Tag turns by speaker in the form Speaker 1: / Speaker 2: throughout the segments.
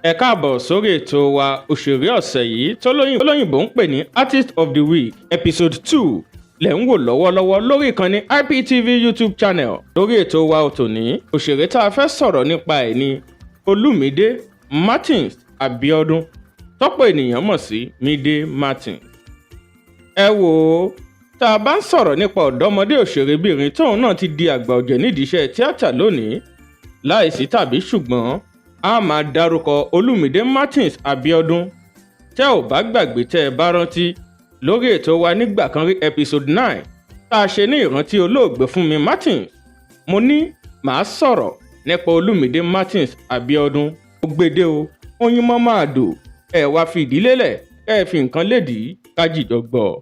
Speaker 1: Ẹ káàbọ̀ sórí ètò wa òṣèré ọ̀sẹ̀ yìí tólóyìnbó ń pè ní Artist of the Week episode 2 lẹ̀ ń wò lọ́wọ́lọ́wọ́ lórí ìkànnì IPTV YouTube channel. Lórí ètò wa tòní, òṣèré tá a fẹ́ sọ̀rọ̀ nípa ẹ̀ ni Mide Martins Abiodun, tọ́pọ̀ ènìyàn mọ̀ sí Mide Martins. Ẹ wò ó, tá a bá ń sọ̀rọ̀ nípa ọ̀dọ́mọdé òṣèrébìnrin tóun náà ti di àgbà ọ̀jẹ̀ nídìí iṣẹ́ tíátà lónìí, láìsí tàbí ṣùgbọ́n a máa dárúkọ Mide Martins Abiodun. Tẹ́ ò bá gbàgbé tẹ́ ẹ bá rántí lórí ètò wa nígbà kan rí episode 9 tá a ṣe ní ìrántí olóògbé Funmi Martins. Mo ní màá sọ̀rọ̀ nípa Mide Martins Abiodun. Ó gbédè o, oyin mọ́ máa dò, ẹ wá fi ìdílé lẹ̀, ẹ fi nǹkan lédìí kájìjọ gbọ́.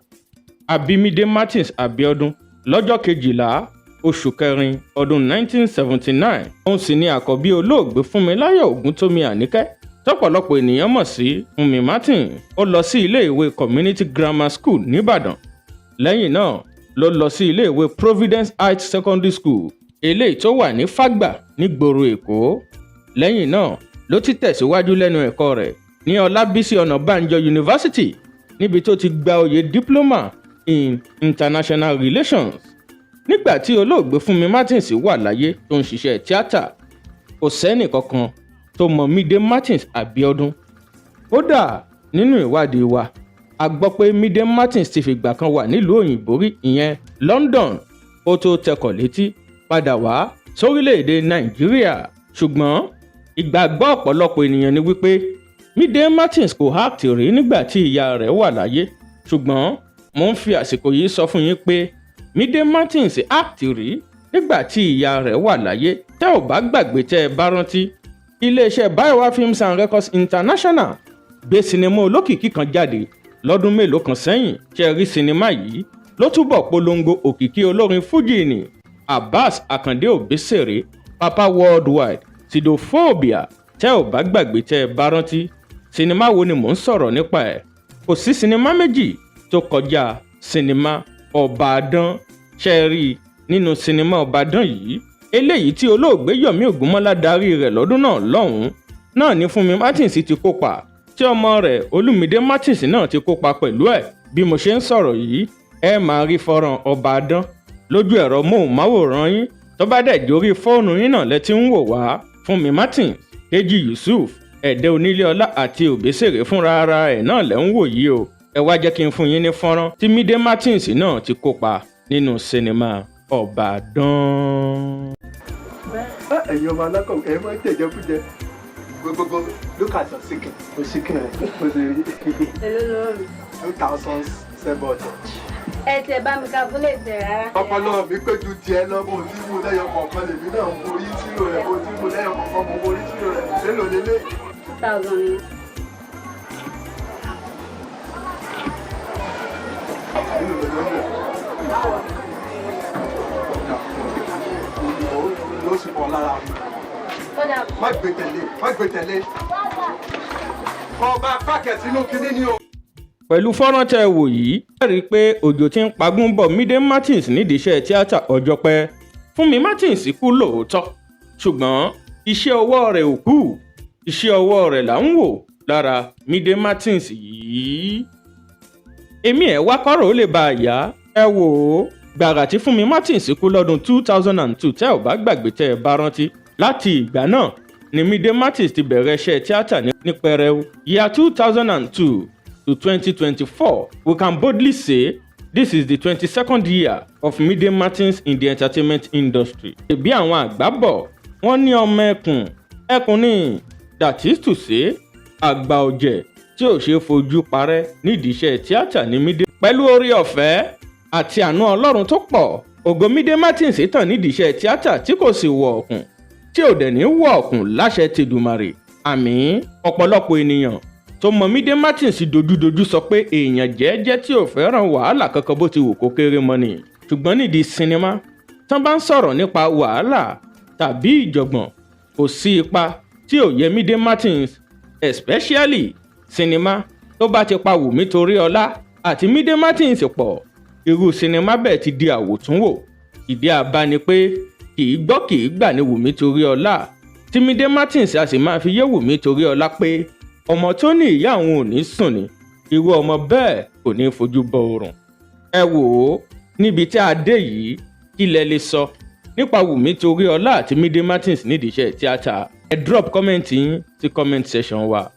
Speaker 1: Mide Martins Abiodun lọ́jọ́ 12 oṣù kẹrin ọdún 1979. Òun sì ni àkọ́bí olóògbé Fúnmiláyọ̀ Ògúntómi Àníkẹ́, tọ́pọ̀lọpọ̀ ènìyàn mọ̀ sí Funmi Martins. Ó lọ sí ilé ìwé Community Grammar School nìbàdàn. Lẹ́yìn náà ló lọ sí ilé ìwé Providence Heights Secondary School, eléyìí tó wà ní Fágbà nígboro Èkó. Lẹ́yìn náà ló ti tẹ̀síwájú lẹ́nu ẹ̀kọ́ rẹ̀ ní Ọlábísí Ọ̀nàbánjọ University, níbi tó ti gba oyè diploma in international relations. Nígbà tí olóògbé Funmi Martins wà láyé tó ń ṣiṣẹ́ tíátà, kò sẹ́nì kankan tó mọ Mide Martins Abiodun. Kódà nínú ìwádìí wa, a gbọ́ pé Mide Martins ti fìgbà kan wà nílùú òyìnbó rí, ìyẹn London, ó tó tẹkọ̀ létí padà wá sórílẹ̀-èdè Nàìjíríà. Ṣùgbọ́n ìgbàgbọ́ ọ̀pọ̀lọpọ̀ ènìyàn ni wípé Mide Martins kò act rí nígbà tí ìyá rẹ̀ wà láyé. Ṣùgbọ́n mo ń fi àsìkò yìí sọ fún yín pé Mide Martins act rí nígbà tí ìyá rẹ̀ wà láyé. Tẹ́ ò bá gbàgbé tẹ́ ẹ bá rántí, iléeṣẹ́ Biowa Films and Records International gbé sinimá olókìkí kan jáde lọ́dún mélòó kan sẹ́yìn. Ṣé rí sinimá yìí ló túbọ̀ polongo òkìkí olórin fújì ni Abbas Akande Obesere, Papa Worldwide, Sidophobia. Tẹ́ ò bá gbàgbé tẹ́ ẹ bá rántí, sinimá wo ni mò ń sọ̀rọ̀ nípa ẹ̀? Kò sí sinimá méjì tó kọjá sinimá Ọbàdàn. Ṣé rí nínú sinimá Ọbàdàn yìí, eléyìí tí olóògbé Yomi Ògúnmọ́lá darí rẹ̀ lọ́dún náà lọ́hùn-ún, náà ni Funmi Martins ti kópa, tí ọmọ rẹ̀ Mide Martins náà ti kópa pẹ̀lú ẹ̀. Bí mo ṣe ń sọ̀rọ̀ yìí, ẹ máa rí fọ́nrán Ọbàdàn lójú ẹ̀rọ móhùnmáwòrán yín. Tó bá dẹ̀ jórí fóònù yín náà lẹ ti ń wò wá. Funmi Martins, Kejì Yusuf, Ẹ̀dẹ́ Oníléọlá àti Òbésèré fúnra ara ẹ̀ náà lẹ́ ń wò yìí o. Ẹ wá jẹ́ kí n fún yín ní fọ́nrán tí Mide Martins náà ti kópa nínú sinimá Ọbàdàn.
Speaker 2: Ẹ̀yin ọmọ alákọ̀ọ́ ẹ máa ń jẹ̀jẹ̀ fúnjẹ. Gbogbo look at your chicken. O chicken rẹ̀ o ṣe rí.
Speaker 3: Èló lórí?
Speaker 2: 2,700.
Speaker 3: Ẹ tẹ bá mi calculate rárá.
Speaker 2: Ọpọlọ mi pé ju tiẹ̀ lọ, mo ti mú lẹ́yọ kọ̀ọ̀kan lèmi náà ń borí tírò rẹ̀, mo ti mú lẹ́yọ kọ̀ọ̀kan mo borí tírò rẹ̀. Èló lélẹ̀?
Speaker 3: 2,000 ni.
Speaker 2: Èló lélẹ̀? Ló sì pọ̀ lára mi. Má gbé tẹ̀lé. Ọba pákẹ̀ sínú kinní ni o.
Speaker 1: Pẹ̀lú fọ́nrán tẹ́ ẹ wò yìí, ẹ rí i pé òjò ti ń pagún bọ̀ Mide Martins nídìí iṣẹ́ tíátà ọjọ́ pẹ́. Funmi Martins kú lóòótọ́, ṣùgbọ́n iṣẹ́ ọwọ́ rẹ̀ ò kú. Iṣẹ́ ọwọ́ rẹ̀ là ń wò lára Mide Martins yìí. Èmi ẹ̀ wá kọ́rọ̀ ó lè bá a yá. Ẹ wò ó, gbàrà tí Funmi Martins kú lọ́dún 2002, tẹ́ ò bá gbàgbé tẹ́ ẹ bá rántí. Láti ìgbà náà ni Mide Martins ti bẹ̀rẹ̀ iṣẹ́ tíátà ní pẹrẹu. Year 2002 to 2024, we can boldly say this is the 22nd year of Mide Martins in the entertainment industry. Ẹbí àwọn àgbà bọ̀, wọ́n ní ọmọ ẹkùn ní, that is to say, àgbà ọ̀jẹ̀ tí ò ṣe fojú parẹ́ nídìí iṣẹ́ tíátà ní Mide. Pẹ̀lú oore ọ̀fẹ́ àti àánú Ọlọ́run tó pọ̀, ògo Mide Martins tàn nídìí iṣẹ́ tíátà tí kò sì wọ ọ̀kùn, tí ò dẹ̀ ní wọ ọ̀kùn láṣẹ tèdùmàrè. Àmín. Ọ̀pọ̀lọpọ̀ ènìyàn tó mọ Mide Martins dojúdojú sọ pé èèyàn jẹ́jẹ́ tí ò fẹ́ràn wàhálà kankan bó ti wù kó kéré mọ́ ni. Ṣùgbọ́n nídìí sinimá, tán bá ń sọ̀rọ̀ nípa wàhálà tàbí ìjọ̀gbọ̀n, kò sí ipa tí ò yẹ Mide Martins, especially sinimá tó bá ti pa Wunmi Toriola àti Mide Martins pọ̀. Irú sinimá bẹ́ẹ̀ ti di àwòtúnwò. Ìdí àbá ni pé kì í gbọ́ kì í gbà ní Wunmi Toriola tí Mide Martins a sì máa fi yé Wunmi Toriola pé ọmọ tó ní ìyá àwọn ò ní sùn ni irú ọmọ bẹ́ẹ̀ kò ní fojú bọ oòrùn. ẹ wò ó níbi tí a dé yìí kí lẹ lè sọ nípa Wunmi Toriola àti Mide Martins nídìí iṣẹ́ tíátà. ẹ drop comment yín sí comment section wa.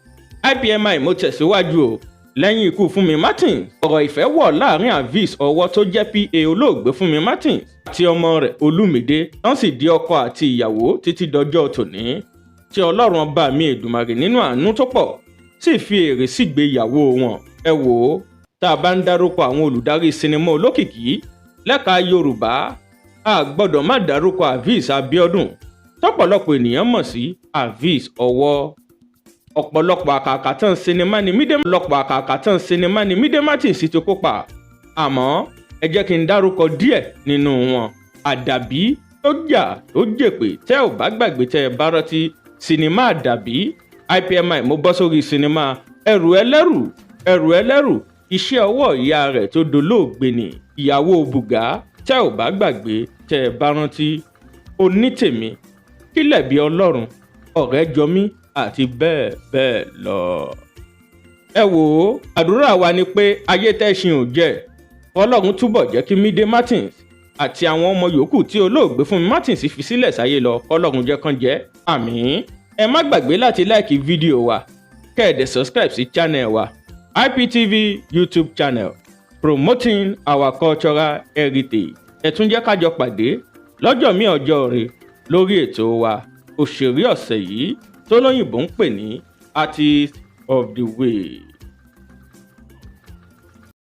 Speaker 1: IPMI mo tẹ̀síwájú o. lẹ́yìn ikú Funmi Martins ọ̀rọ̀ ìfẹ́ wọ̀ láàrin Avis ọwọ́ tó jẹ́ PA olóògbé Funmi Martins àti ọmọ rẹ̀ Olúmídé tán sì di ọkọ àti ìyàwó títí dọjọ́ tòní tí Ọlọ́run ọba mi Èdùmàrè nínú àánú tó pọ̀ sì fi èrè sígbéyàwó wọn. ẹ wò ó tá a bá ń dárúkọ àwọn olùdarí sinimá olókìkí lẹ́ka Yorùbá a gbọ́dọ̀ má dárúkọ Avis Abíọ́dún tọ́pọ̀lọpọ̀ ènìyàn mọ̀ sí Avis ọwọ́. ọ̀pọ̀lọpọ̀ àkàkàtàn sinimá ni Mide Martins ti kópa àmọ́ ẹ jẹ́ kí n dárúkọ díẹ̀ nínú wọn. Àdàbí tó jà tó jèpè tẹ́ ò bá gbàgbé tẹ́ ẹ bá rántí sinimá Àdàbí. IPMI mo bọ́ sórí sinimá ẹrù ẹlẹ́rù iṣẹ́ ọwọ́ ìyá rẹ̀ tó dolóògbé ni ìyàwó Bùgá tẹ́ ò bá gbàgbé tẹ́ ẹ bá rántí Onítèmi, Kílẹ̀bí Ọlọ́run, Ọ̀rẹ́ Jọmí àti bẹ́ẹ̀ bẹ́ẹ̀ lọ. ẹ wò ó àdúrà wa ni pé ayé tẹ́ṣin ò jẹ́ Ọlọ́run túbọ̀ jẹ́ kí Mide Martins àti àwọn ọmọ yòókù tí olóògbé Funmi Martins fi sílẹ̀ sáyé lọ Ọlọ́run jẹ́ kán jẹ́ àmín. ẹ má gbàgbé láti láìkì fídíò wa kẹ́ẹ̀dẹ̀ subscribe sí channel wa IPTV YouTube channel promoting our cultural heritage. ẹ tún jẹ́ ká jọ pàdé lọ́jọ́ mi ọjọ́ rẹ̀ lórí ètò wa òṣèré ọ̀sẹ̀ yìí tó lóyìnbó ń pè ní Artist of the Week.